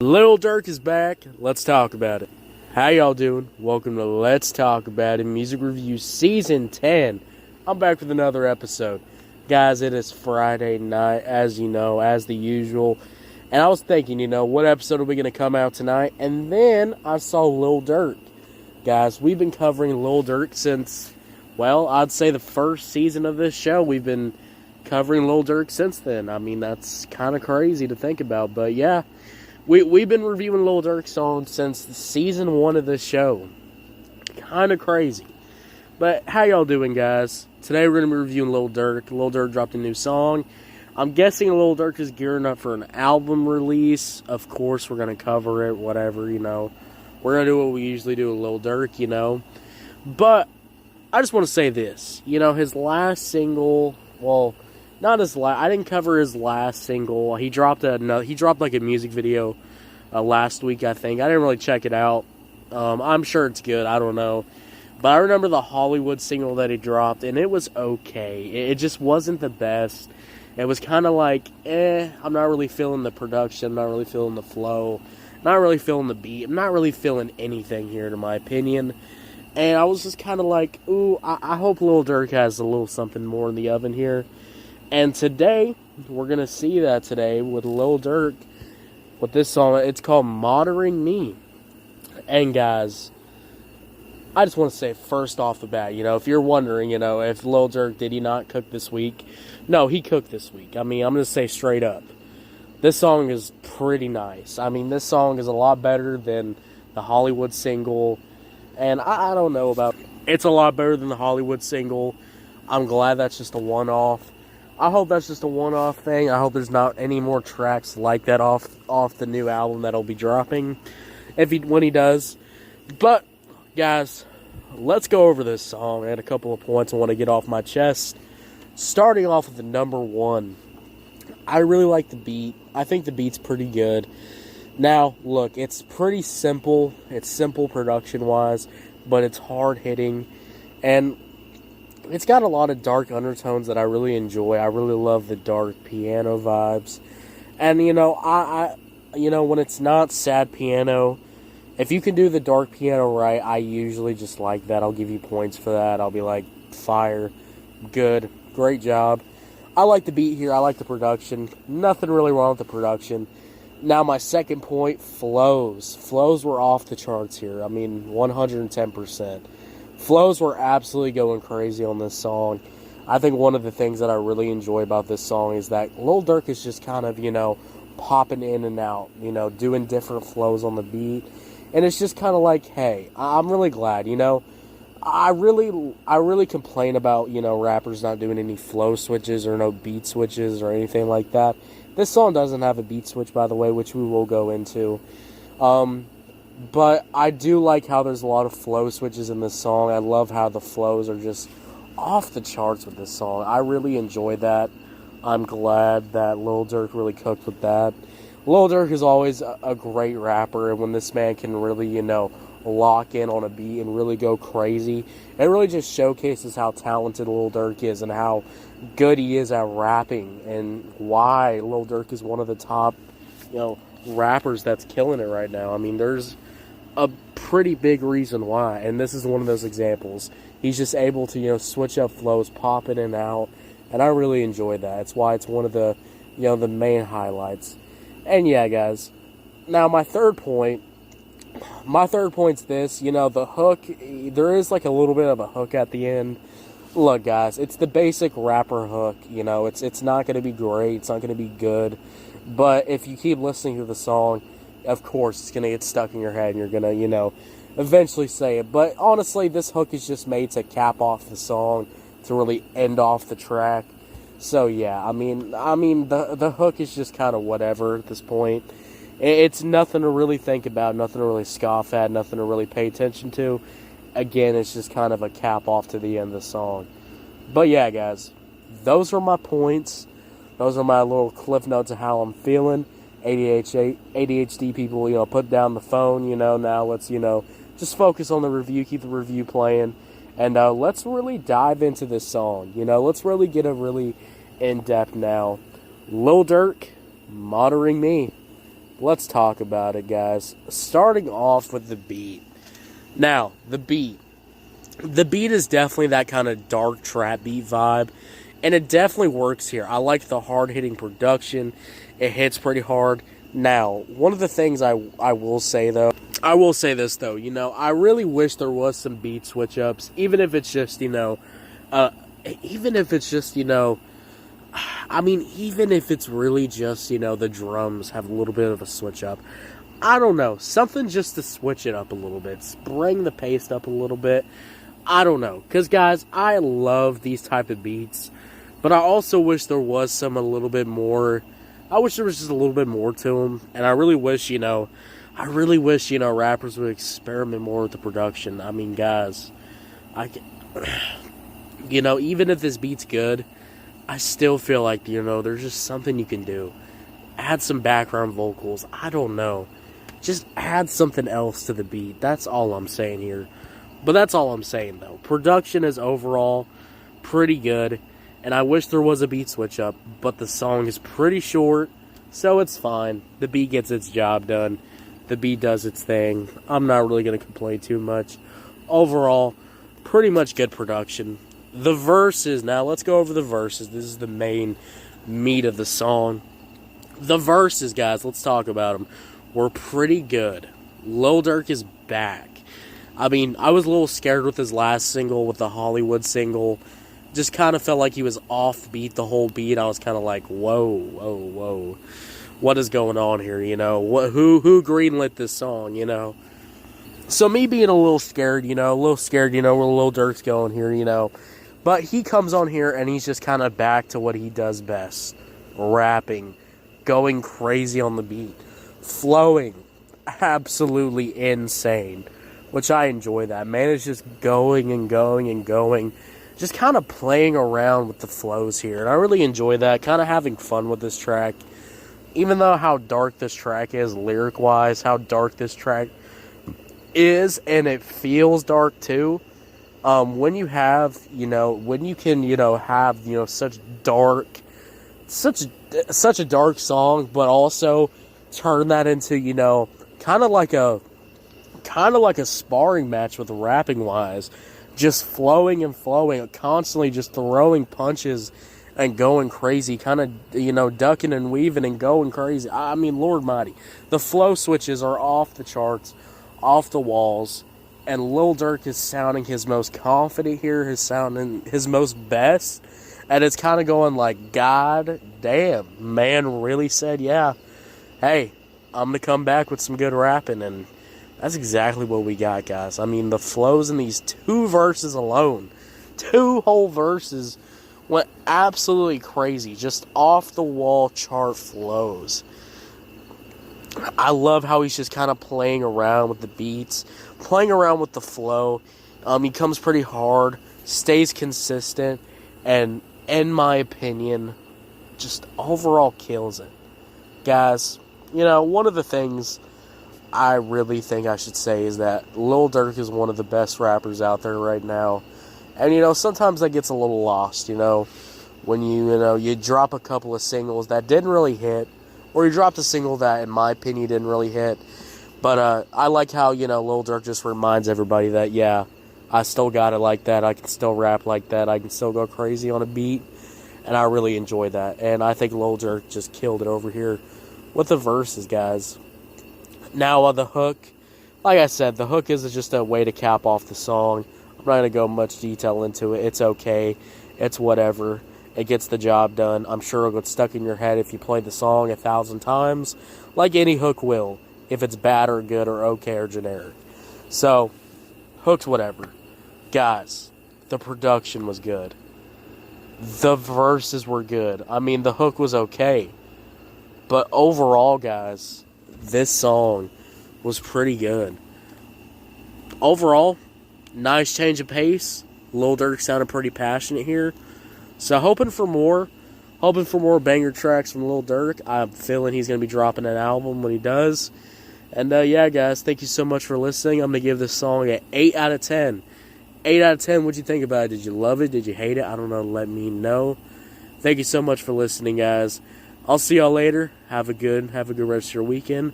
Lil Durk is back. Let's talk about it. How y'all doing? Welcome to Let's Talk About It Music Review Season 10. I'm back with another episode. Guys, it is Friday night, as you know, as the usual. And I was thinking, what episode are we going to come out tonight? And then I saw Lil Durk. Guys, we've been covering Lil Durk since, I'd say the first season of this show. We've been covering Lil Durk since then. I mean, that's kind of crazy to think about, but yeah. We've been reviewing Lil Durk songs since season 1 of this show. Kind of crazy. But how y'all doing, guys? Today we're going to be reviewing Lil Durk. Lil Durk dropped a new song. I'm guessing Lil Durk is gearing up for an album release. Of course, we're going to cover it, whatever, We're going to do what we usually do with Lil Durk, But I just want to say this. His last single, not his last. I didn't cover his last single. He dropped like a music video last week, I think. I didn't really check it out. I'm sure it's good. I don't know, but I remember the Hollywood single that he dropped, and it was okay. It just wasn't the best. It was kind of like, I'm not really feeling the production. I'm not really feeling the flow. Not really feeling the beat. I'm not really feeling anything here, in my opinion. And I was just kind of like, ooh, I hope Lil Durk has a little something more in the oven here. And today, we're going to see that today with Lil Durk, with this song. It's called Modern Me. And guys, I just want to say first off the bat, if you're wondering, if Lil Durk, did he not cook this week? No, he cooked this week. I mean, I'm going to say straight up. This song is pretty nice. I mean, this song is a lot better than the Hollywood single. And I don't know about it. It's a lot better than the Hollywood single. I'm glad that's just a one-off. I hope that's just a one-off thing. I hope there's not any more tracks like that off the new album that'll be dropping when he does. But guys, let's go over this song. I had a couple of points I want to get off my chest. Starting off with the number 1. I really like the beat. I think the beat's pretty good. Now, look, it's pretty simple. It's simple production-wise, but it's hard-hitting. And it's got a lot of dark undertones that I really enjoy. I really love the dark piano vibes. And, when it's not sad piano, if you can do the dark piano right, I usually just like that. I'll give you points for that. I'll be like, fire, good, great job. I like the beat here. I like the production. Nothing really wrong with the production. Now, my second point, flows. Flows were off the charts here. I mean, 110%. Flows were absolutely going crazy on this song. I think one of the things that I really enjoy about this song is that Lil Durk is just kind of, popping in and out, doing different flows on the beat. And it's just kind of like, hey, I'm really glad, I really complain about, rappers not doing any flow switches or no beat switches or anything like that. This song doesn't have a beat switch, by the way, which we will go into. But I do like how there's a lot of flow switches in this song. I love how the flows are just off the charts with this song. I really enjoy that. I'm glad that Lil Durk really cooked with that. Lil Durk is always a great rapper, and when this man can really, lock in on a beat and really go crazy, it really just showcases how talented Lil Durk is and how good he is at rapping and why Lil Durk is one of the top, rappers that's killing it right now. I mean, there's a pretty big reason why, and this is one of those examples. He's just able to, switch up flows, pop in and out, and I really enjoy that. It's why it's one of the, the main highlights. And yeah, guys, now my third point's this, the hook, there is like a little bit of a hook at the end. Look, guys, it's the basic rapper hook, it's not going to be great, it's not going to be good, but if you keep listening to the song, of course, it's going to get stuck in your head, and you're going to, eventually say it. But honestly, this hook is just made to cap off the song, to really end off the track. So, yeah, I mean, the hook is just kind of whatever at this point. It's nothing to really think about, nothing to really scoff at, nothing to really pay attention to. Again, it's just kind of a cap off to the end of the song. But, yeah, guys, those are my points. Those are my little cliff notes of how I'm feeling. ADHD people, put down the phone, now let's, just focus on the review, keep the review playing, and let's really dive into this song, let's really get a really in-depth now. Lil Durk, Modern Me. let's talk about it, guys. Starting off with the beat. Now, the beat. The beat is definitely that kind of dark trap beat vibe, and it definitely works here. I like the hard-hitting production. It hits pretty hard. Now, one of the things I will say, though, I will say this, though, I really wish there was some beat switch-ups, even if it's just, even if it's just, even if it's really just, the drums have a little bit of a switch-up. I don't know, something just to switch it up a little bit, bring the pace up a little bit. I don't know, because, guys, I love these type of beats, but I also wish there was a little bit more. I wish there was just a little bit more to them, and I really wish, rappers would experiment more with the production. I mean, guys, even if this beat's good, I still feel like, there's just something you can do. Add some background vocals. I don't know. Just add something else to the beat. That's all I'm saying here. But that's all I'm saying, though. Production is overall pretty good, and I wish there was a beat switch up, but the song is pretty short, so it's fine. The beat gets its job done. The beat does its thing. I'm not really going to complain too much. Overall, pretty much good production. The verses, now let's go over the verses. This is the main meat of the song. The verses, guys, let's talk about them, were pretty good. Lil Durk is back. I mean, I was a little scared with his last single, with the Hollywood single. Just kind of felt like he was off beat the whole beat. I was kind of like, whoa. What is going on here, Who greenlit this song, So me being a little scared, where Lil Durk's going here, But he comes on here and he's just kind of back to what he does best. Rapping. Going crazy on the beat. Flowing. Absolutely insane. Which I enjoy that. Man is just going and going and going. Just kind of playing around with the flows here. And I really enjoy that. Kind of having fun with this track. Even though how dark this track is lyric-wise. How dark this track is. And it feels dark too. When you have, when you can, have, such a dark song. But also turn that into, kind of like a sparring match with rapping wise, just flowing and flowing, constantly just throwing punches and going crazy, kind of ducking and weaving and going crazy. I mean, Lord mighty, the flow switches are off the charts, off the walls, and Lil Durk is sounding his most confident here, he's sounding his most best, and it's kind of going like, God damn, man really said, yeah, hey, I'm gonna come back with some good rapping. And that's exactly what we got, guys. I mean, the flows in these two verses alone, 2 whole verses, went absolutely crazy. Just off-the-wall chart flows. I love how he's just kind of playing around with the beats, playing around with the flow. He comes pretty hard, stays consistent, and in my opinion, just overall kills it. Guys, one of the things I really think I should say is that Lil Durk is one of the best rappers out there right now. And, sometimes that gets a little lost, when you drop a couple of singles that didn't really hit, or you dropped a single that, in my opinion, didn't really hit. But I like how, Lil Durk just reminds everybody that, yeah, I still got it like that. I can still rap like that. I can still go crazy on a beat. And I really enjoy that. And I think Lil Durk just killed it over here with the verses, guys. Now, the hook, like I said, the hook is just a way to cap off the song. I'm not going to go much detail into it. It's okay. It's whatever. It gets the job done. I'm sure it'll get stuck in your head if you play the song 1,000 times, like any hook will, if it's bad or good or okay or generic. So, hook's whatever. Guys, the production was good. The verses were good. I mean, the hook was okay. But overall, guys, this song was pretty good. Overall, nice change of pace. Lil Durk sounded pretty passionate here. So hoping for more banger tracks from Lil Durk. I'm feeling he's going to be dropping an album when he does. And yeah, guys, thank you so much for listening. I'm going to give this song an 8 out of 10. 8 out of 10, what'd you think about it? Did you love it? Did you hate it? I don't know. Let me know. Thank you so much for listening, guys. I'll see y'all later. Have a good rest of your weekend.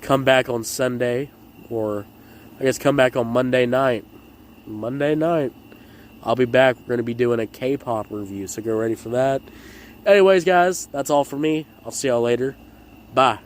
Come back on Sunday, or I guess come back on Monday night. I'll be back. We're going to be doing a K-pop review, so get ready for that. Anyways, guys, that's all for me. I'll see y'all later. Bye.